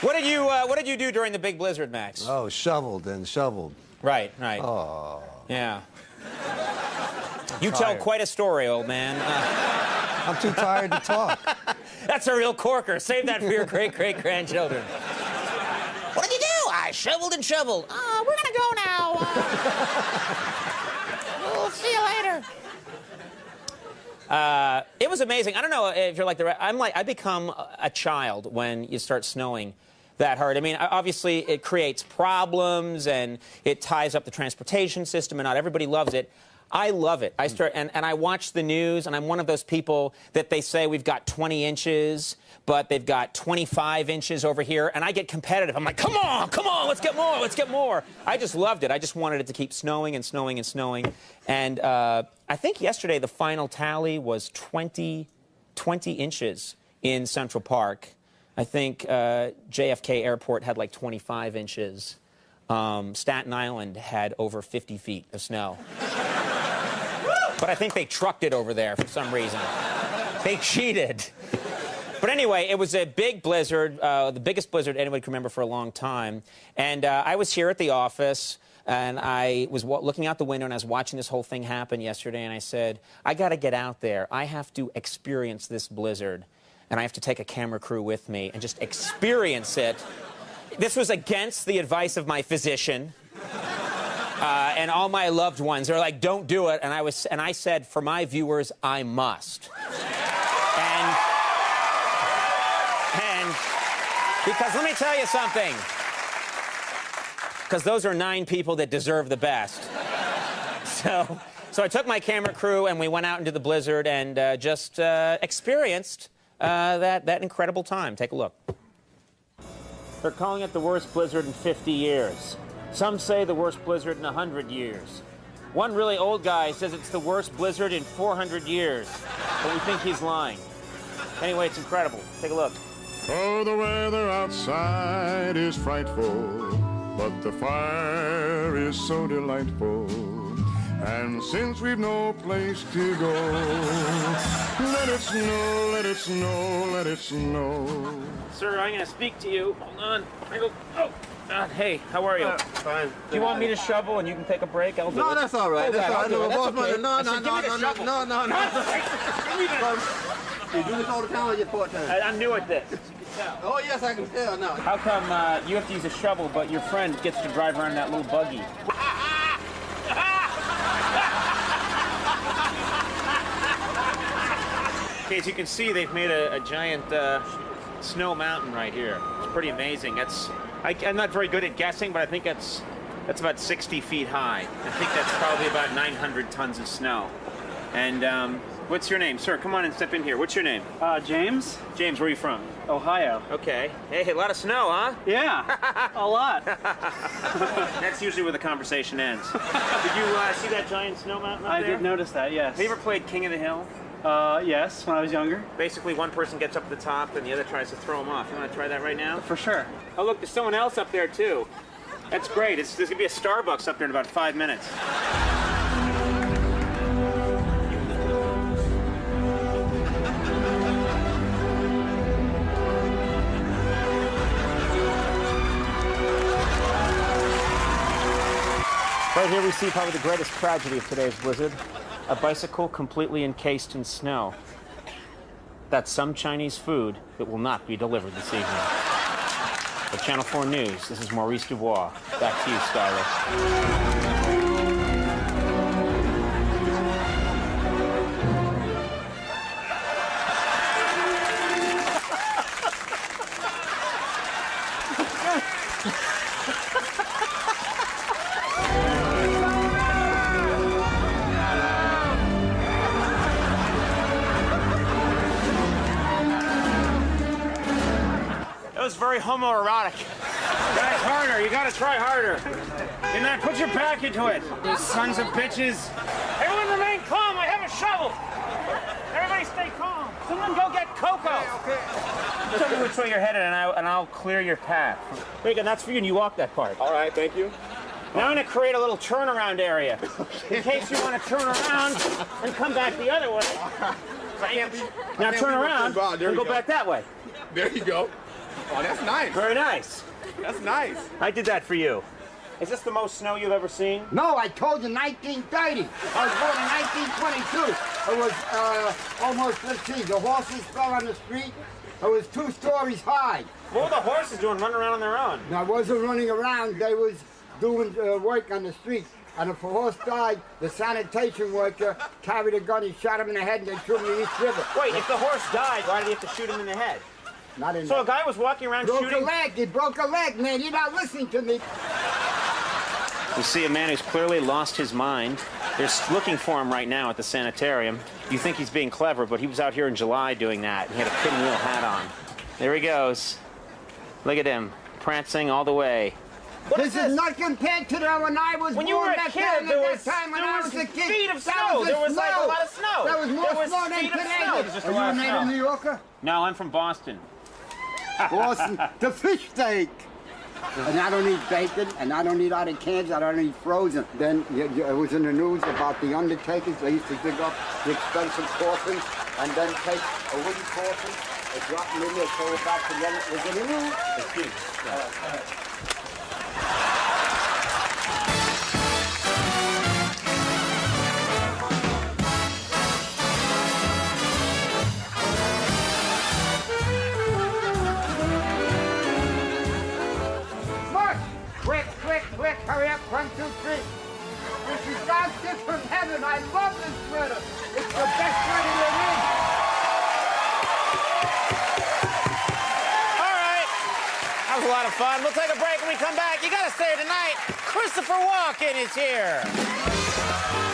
What did you do during the big blizzard, Max? Oh, shoveled and shoveled. Right, right. Oh. Yeah. You tell quite a story, old man. I'm too tired to talk. That's a real corker. Save that for your great-great-grandchildren. What did you do? I shoveled and shoveled. We're gonna go now. We'll see you later. It was amazing. I don't know if you're like I become a child when you start snowing that hard. I mean, obviously, it creates problems and it ties up the transportation system, and not everybody loves it. I love it. And I watch the news, and I'm one of those people that they say we've got 20 inches, but they've got 25 inches over here, and I get competitive. I'm like, come on, let's get more, let's get more. I just loved it. I just wanted it to keep snowing and snowing and snowing. And I think yesterday the final tally was 20 inches in Central Park. I think JFK Airport had like 25 inches. Staten Island had over 50 feet of snow. But I think they trucked it over there for some reason. They cheated. But anyway, it was a big blizzard, the biggest blizzard anybody can remember for a long time. And I was here at the office, and I was looking out the window, and I was watching this whole thing happen yesterday, and I said, I got to get out there. I have to experience this blizzard, and I have to take a camera crew with me and just experience it. This was against the advice of my physician. And all my loved ones are like, don't do it. And I said, for my viewers, I must. And because let me tell you something. Because those are 9 people that deserve the best. So I took my camera crew and we went out into the blizzard and just experienced that incredible time. Take a look. They're calling it the worst blizzard in 50 years. Some say the worst blizzard in 100 years. One really old guy says it's the worst blizzard in 400 years, but we think he's lying. Anyway, it's incredible. Take a look. Oh, the weather outside is frightful, but the fire is so delightful. And since we've no place to go, let it snow, let it snow, let it snow. Sir, I'm going to speak to you. Hold on. Hey, how are you? Fine. Do you want me to shovel and you can take a break? I'll do it. No, that's all right. That's all right. No, No, okay. no. You do this all the time or you part-time? I'm new at this. Oh, yes, I can tell now. How come you have to use a shovel, but your friend gets to drive around in that little buggy? Okay, as you can see, they've made a giant snow mountain right here. It's pretty amazing. I'm not very good at guessing, but I think that's about 60 feet high. I think that's probably about 900 tons of snow. And what's your name? Sir, come on and step in here. What's your name? James. James, where are you from? Ohio. Okay. Hey, a lot of snow, huh? Yeah, a lot. That's usually where the conversation ends. Did you see that giant snow mountain up there? I did notice that, yes. Have you ever played King of the Hill? Yes, when I was younger. Basically, one person gets up to the top and the other tries to throw him off. You want to try that right now? For sure. Oh, look, there's someone else up there, too. That's great. There's going to be a Starbucks up there in about 5 minutes. Right here we see probably the greatest tragedy of today's blizzard. A bicycle completely encased in snow. That's some Chinese food that will not be delivered this evening. For Channel 4 News, this is Maurice Dubois. Back to you, Skyler. That was very homoerotic. Guys, harder. You gotta try harder. And then put your back into it. You sons of bitches. Everyone remain calm. I have a shovel. Everybody stay calm. Someone go get Coco. Okay. Tell me which way you're headed, and I'll clear your path. There you go. That's for you, and you walk that part. All right, thank you. Now I'm going to create a little turnaround area in case you want to turn around and come back the other way. Now turn around and go back that way. There you go. Oh, that's nice. Very nice. That's nice. I did that for you. Is this the most snow you've ever seen? No, I told you 1930. I was born in 1922. It was almost, let's see, the horses fell on the street. It was 2 stories high. What were the horses doing, running around on their own? And I wasn't running around. They was doing work on the street. And if a horse died, the sanitation worker carried a gun, he shot him in the head, and they threw him in the East River. Wait, if the horse died, why did he have to shoot him in the head? Not in So the... a guy was walking around Broke shooting... a leg. He broke a leg, man. You're not listening to me. You see a man who's clearly lost his mind. They're looking for him right now at the sanitarium. You think he's being clever, but he was out here in July doing that. He had a pinwheel hat on. There he goes. Look at him, prancing all the way. This is not compared to when I was When you born were a back kid, then, there at was, that time when there I was was a kid. feet of That snow. was There the was like a snow. lot of snow. There was more There was snow than feet of today. snow. It was just a Are lot you a of native snow. New Yorker? No, I'm from Boston. Boston. The fish steak. And I don't eat bacon, and I don't eat out of cans, I don't eat frozen. Then it was in the news about the undertakers. They used to dig up the expensive coffins and then take a wooden coffin and drop them in there, throw it back together. Was it in the news? Excuse me. March! Quick, quick, quick, hurry up, 1, 2, 3. This is God's gift from heaven. I love this sweater. It's the best sweater there is. All right. That was a lot of fun. We'll take a break when we come back. You got to stay tonight. Christopher Walken is here.